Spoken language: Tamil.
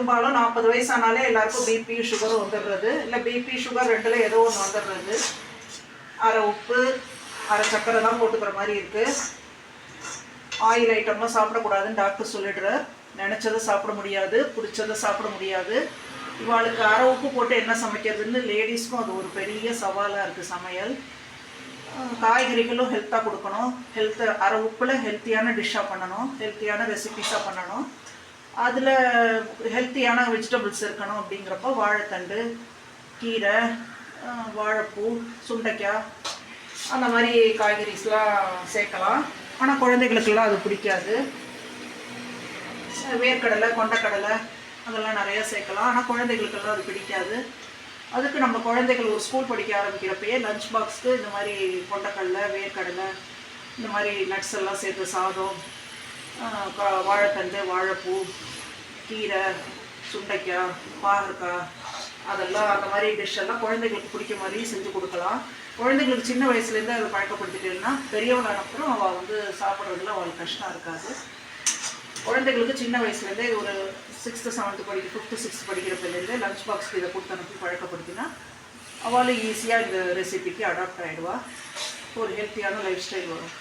பெரும்பாலும் 40 வயசானாலே எல்லாருக்கும் பிபி சுகர் வந்துடுறது, இல்லை பிபி சுகர் ரெண்டில் ஏதோ ஒன்று வந்துடுறது. அரை உப்பு அரை சர்க்கரை தான் போட்டுக்கிற மாதிரி இருக்குது. ஆயில் ஐட்டம்லாம் சாப்பிடக்கூடாதுன்னு டாக்டர் சொல்லிடுறார். நினச்சதை சாப்பிட முடியாது, பிடிச்சதை சாப்பிட முடியாது. இவாளுக்கு அரை உப்பு போட்டு என்ன சமைக்கிறதுன்னு லேடிஸ்க்கும் அது ஒரு பெரிய சவாலாக இருக்குது சமையல். காய்கறிகளும் ஹெல்த்தாக கொடுக்கணும், அரை உப்பில் ஹெல்த்தியான டிஷ்ஷாக பண்ணணும், ஹெல்த்தியான ரெசிபீஸாக பண்ணணும். அதில் ஹெல்த்தியான வெஜிடபிள்ஸ் இருக்கணும். அப்படிங்கிறப்போ வாழைத்தண்டு, கீரை, வாழைப்பூ, சுண்டைக்காய் அந்த மாதிரி காய்கறிஸ்லாம் சேர்க்கலாம். ஆனால் குழந்தைகளுக்கெல்லாம் அது பிடிக்காது. வேர்க்கடலை, கொண்டைக்கடலை அதெல்லாம் நிறையா சேர்க்கலாம். ஆனால் குழந்தைகளுக்கெல்லாம் அது பிடிக்காது. அதுக்கு நம்ம குழந்தைகள் ஒரு ஸ்கூல் படிக்க ஆரம்பிக்கிறப்பயே லஞ்ச் பாக்ஸ்க்கு இந்த மாதிரி கொண்டைக்கடலை, வேர்க்கடலை இந்த மாதிரி நட்ஸ் எல்லாம் சேர்த்து சாதம், வாழைத்தண்டு, வாழைப்பூ, கீரை, சுண்டைக்காய், பாகற்காய் அதெல்லாம் அந்த மாதிரி டிஷ்ஷெல்லாம் குழந்தைகளுக்கு பிடிக்க மாதிரி செஞ்சு கொடுக்கலாம். குழந்தைங்களுக்கு சின்ன வயசுலேருந்து அதை பழக்கப்படுத்திட்டேன்னா பெரியவளானப்புறம் அவள் வந்து சாப்பிட்றதுல அவளுக்கு கஷ்டம் இருக்காது. குழந்தைகளுக்கு சின்ன வயசுலேருந்தே ஒரு 6th 7th 5th 6th படிக்கிறப்பிலேருந்தே lunch பாக்ஸ்க்கு இதை கொடுத்து அனுப்பி பழக்கப்படுத்தினா அவளும் ஈஸியாக இந்த ரெசிபிக்கு அடாப்ட் ஆகிடுவா. ஒரு ஹெல்த்தியான லைஃப் ஸ்டைல் வரும்.